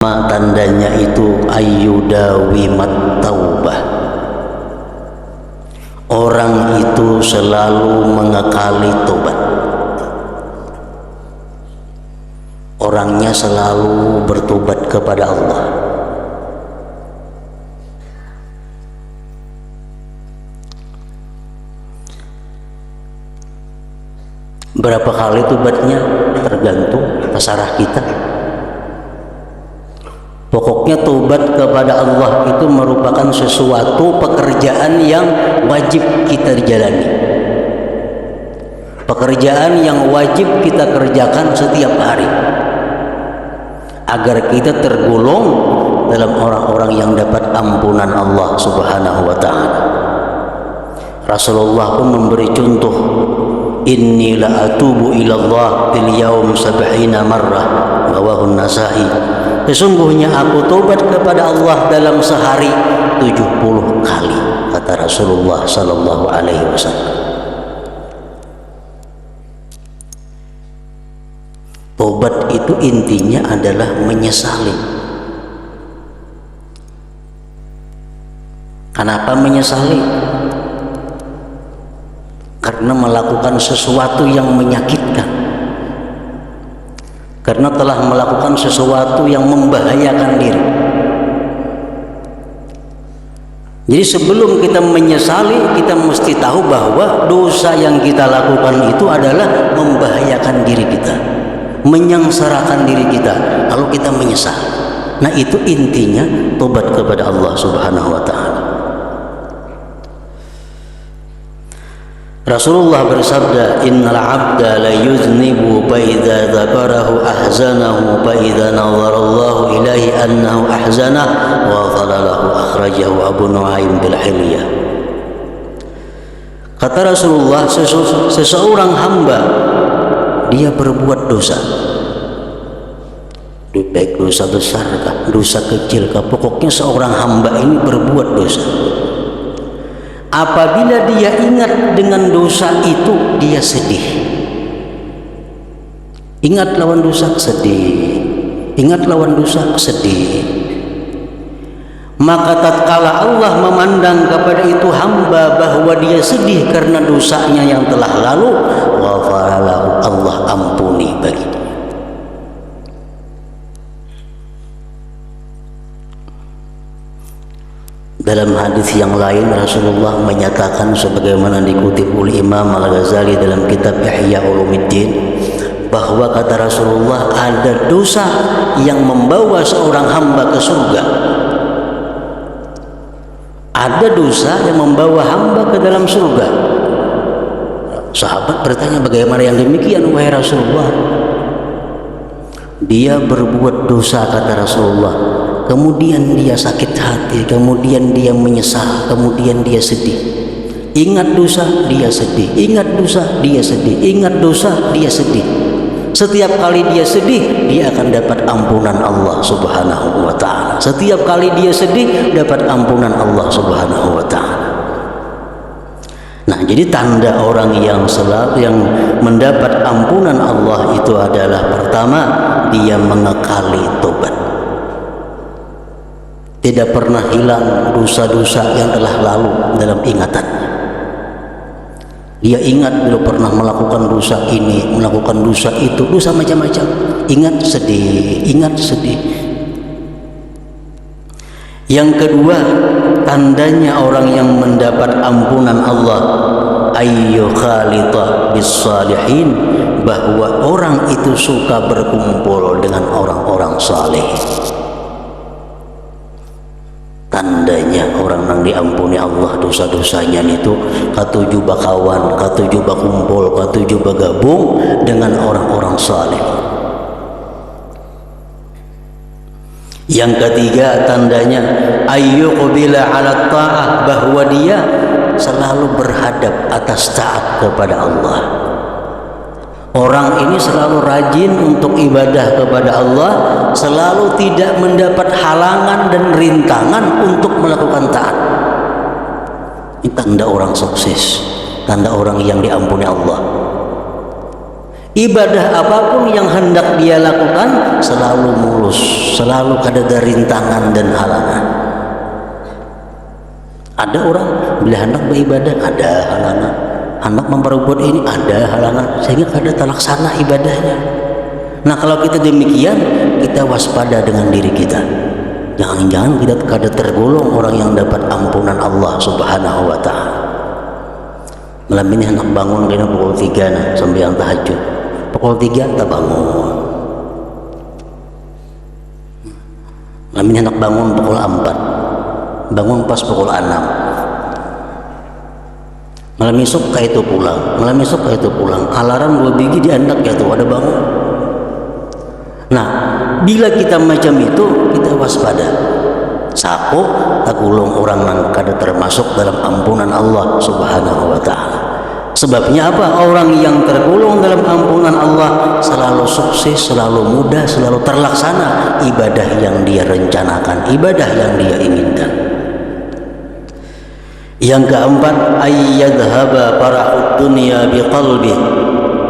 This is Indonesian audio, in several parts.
Tandanya itu ayyudawimat taubah. Orang itu selalu mengekali tobat. Orangnya selalu bertobat kepada Allah. Berapa kali tobatnya tergantung, terserah kita. Pokoknya tobat kepada Allah itu merupakan sesuatu pekerjaan yang wajib kita jalani. Pekerjaan yang wajib kita kerjakan setiap hari agar kita tergolong dalam orang-orang yang dapat ampunan Allah Subhanahu wa taala. Rasulullah pun memberi contoh, inni la atubu ilallah fil yaum 70 marrah, rawahu Nasa'i. Sesungguhnya aku tobat kepada Allah dalam sehari 70 kali, kata Rasulullah sallallahu alaihi wasallam. Tobat itu intinya adalah menyesali. Kenapa menyesali? Karena melakukan sesuatu yang menyakitkan, karena telah melakukan sesuatu yang membahayakan diri. Jadi sebelum kita menyesali, kita mesti tahu bahwa dosa yang kita lakukan itu adalah membahayakan diri kita, menyengsarakan diri kita, lalu kita menyesal. Nah, itu intinya tobat kepada Allah Subhanahu wa taala. Rasulullah bersabda, innal abda la yuznibu fa idza dzakarahu ahzanahu fa idza nazarallahu ilaihi annahu ahzana wa qalalahu akhrajahu Abu Nuaim bil Hilyah. Kata Rasulullah, seseorang hamba dia berbuat dosa, baik dosa besar kah, dosa kecil kah, pokoknya seorang hamba ini berbuat dosa. Apabila dia ingat dengan dosa itu, dia sedih. Ingat lawan dosa, sedih. Ingat lawan dosa, sedih. Maka tatkala Allah memandang kepada itu hamba bahwa dia sedih karena dosanya yang telah lalu, ghafaralahu, Allah ampuni baginya. Dalam hadis yang lain Rasulullah menyatakan sebagaimana dikutip oleh Imam Al-Ghazali dalam kitab Ihya Ulumuddin, bahwa kata Rasulullah ada dosa yang membawa seorang hamba ke surga. Ada dosa yang membawa hamba ke dalam surga. Sahabat bertanya, bagaimana yang demikian wahai Rasulullah? Dia berbuat dosa, kata Rasulullah, kemudian dia sakit hati, kemudian dia menyesal, kemudian dia sedih. Ingat dosa, dia sedih. Ingat dosa, dia sedih. Ingat dosa, dia sedih. Setiap kali dia sedih, dia akan dapat ampunan Allah Subhanahu wa taala. Setiap kali dia sedih, dapat ampunan Allah Subhanahu wa taala. Nah, jadi tanda orang yang mendapat ampunan Allah itu adalah, pertama, dia mengekali tobat. Tidak pernah hilang dosa-dosa yang telah lalu dalam ingatannya. Dia ingat dulu pernah melakukan dosa ini, melakukan dosa itu, dosa macam-macam. Ingat, sedih, ingat, sedih. Yang kedua, tandanya orang yang mendapat ampunan Allah, ayyu khalita bis salihin, bahwa orang itu suka berkumpul dengan orang-orang saleh. Tandanya orang yang diampuni Allah dosa-dosanya itu katuju bakawan, katuju bakumpul, katuju bagabung dengan orang-orang saleh. Yang ketiga, tandanya ayyuqbila 'ala ta'ah, bahwa dia selalu berhadap atas taat kepada Allah. Orang ini selalu rajin untuk ibadah kepada Allah, selalu tidak mendapat halangan dan rintangan untuk melakukan taat. Ini tanda orang sukses, tanda orang yang diampuni Allah. Ibadah apapun yang hendak dia lakukan selalu mulus, selalu ada rintangan dan halangan. Ada orang bila hendak beribadah ada halangan, hendak memperbuat ini ada halangan, sehingga kada terlaksana ibadahnya. Nah, kalau kita demikian, kita waspada dengan diri kita. Jangan-jangan kita kada tergolong orang yang dapat ampunan Allah Subhanahu wa taala. Malam ini hendak bangun kena pukul 3 nah, sampai yang tahajud. Pukul 3 tak bangun. Malam ini hendak bangun pukul 4. Bangun pas pukul 6. Malam esok kayak itu pulang. Malam esok kayak itu pulang. Alarm 2 biji di anak ya tuh ada bangun. Nah, bila kita macam itu, kita waspada. Sapo tak ulung orang yang kada termasuk dalam ampunan Allah Subhanahu wa taala. Sebabnya apa? Orang yang tergolong dalam ampunan Allah selalu sukses, selalu mudah, selalu terlaksana ibadah yang dia rencanakan, ibadah yang dia inginkan. Yang keempat, ayyadhhaba farahud dunya biqalbi,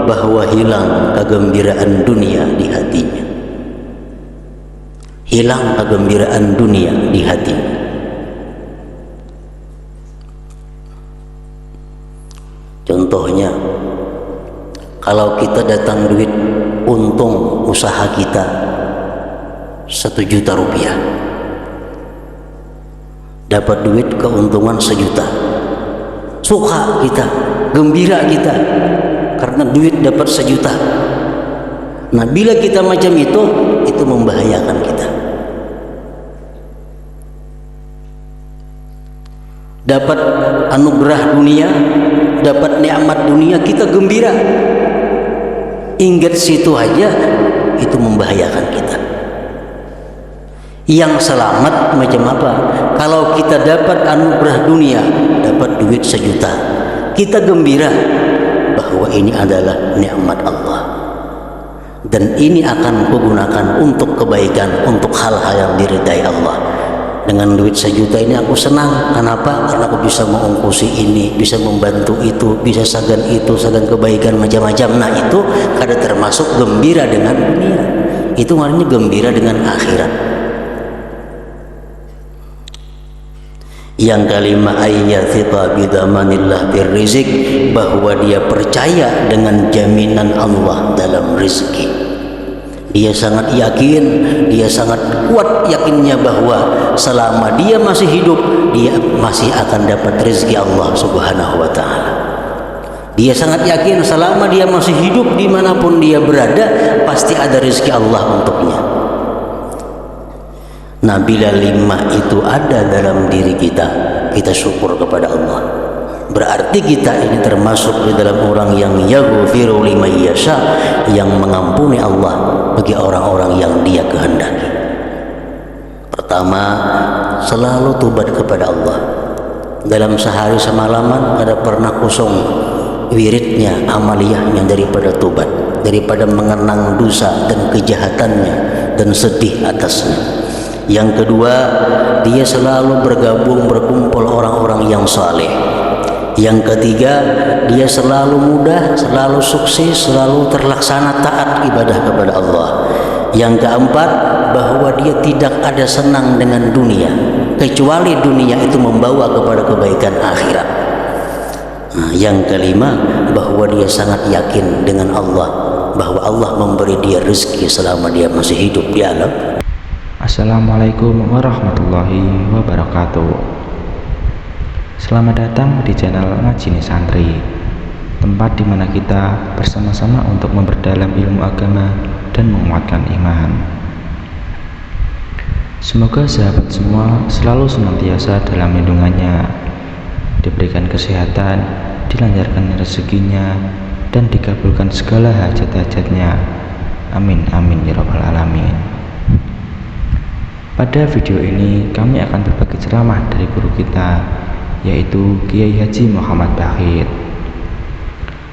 bahwa hilang kegembiraan dunia di hatinya. Hilang kegembiraan dunia di hatinya. Contohnya, kalau kita datang duit untung usaha kita 1 juta rupiah, dapat duit keuntungan 1 juta, suka kita, gembira kita karena duit dapat 1 juta. Nah, bila kita macam itu membahayakan kita. Dapat anugerah dunia, dapat nikmat dunia, kita gembira, ingat situ aja, itu membahayakan kita. Yang selamat macam apa? Kalau kita dapat anugerah dunia, dapat duit 1 juta, kita gembira bahwa ini adalah nikmat Allah dan ini akan kugunakan untuk kebaikan, untuk hal-hal yang diridai Allah. Dengan duit 1 juta ini aku senang. Kenapa? Karena aku bisa mengungkusi ini, bisa membantu itu, bisa sagan itu, sagan kebaikan macam-macam. Nah, itu kada termasuk gembira dengan dunia. Itu artinya gembira dengan akhirat. Yang kelima, ayyathiqa bidamanillah birrizik, bahwa dia percaya dengan jaminan Allah dalam rezeki. Dia sangat yakin, dia sangat kuat yakinnya bahwa selama dia masih hidup, dia masih akan dapat rezeki Allah Subhanahu wa taala. Dia sangat yakin selama dia masih hidup, dimanapun dia berada, pasti ada rezeki Allah untuknya. Nah, bila 5 itu ada dalam diri kita, kita syukur kepada Allah. Berarti kita ini termasuk di dalam orang yang yaghfiru liman yasha, yang mengampuni Allah bagi orang-orang yang dia kehendaki. Pertama, selalu tobat kepada Allah. Dalam sehari semalaman ada pernah kosong wiridnya, amaliyahnya daripada tobat, daripada mengenang dosa dan kejahatannya dan sedih atasnya. Yang kedua, dia selalu berkumpul orang-orang yang saleh. Yang ketiga, dia selalu mudah, selalu sukses, selalu terlaksana taat ibadah kepada Allah. Yang keempat, bahwa dia tidak ada senang dengan dunia, kecuali dunia itu membawa kepada kebaikan akhirat. Nah, yang kelima, bahwa dia sangat yakin dengan Allah, bahwa Allah memberi dia rezeki selama dia masih hidup di alam. Assalamualaikum warahmatullahi wabarakatuh. Selamat datang di channel Ngaji Santri, tempat di mana kita bersama-sama untuk memperdalam ilmu agama dan menguatkan iman. Semoga sahabat semua selalu senantiasa dalam lindungannya, diberikan kesehatan, dilancarkan rezekinya, dan dikabulkan segala hajat-hajatnya. Amin amin ya rabbal alamin. Pada video ini kami akan berbagi ceramah dari guru kita, yaitu Kiai Haji Muhammad Baqir.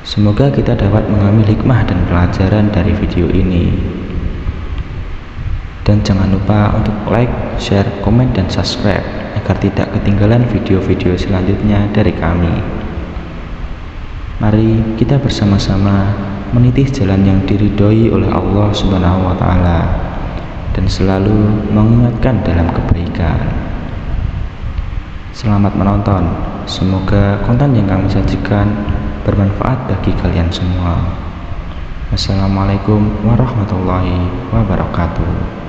Semoga kita dapat mengambil hikmah dan pelajaran dari video ini. Dan jangan lupa untuk like, share, komen, dan subscribe agar tidak ketinggalan video-video selanjutnya dari kami. Mari kita bersama-sama meniti jalan yang diridhoi oleh Allah Subhanahu wa taala dan selalu mengingatkan dalam kebaikan. Selamat menonton. Semoga konten yang kami sajikan bermanfaat bagi kalian semua. Wassalamualaikum warahmatullahi wabarakatuh.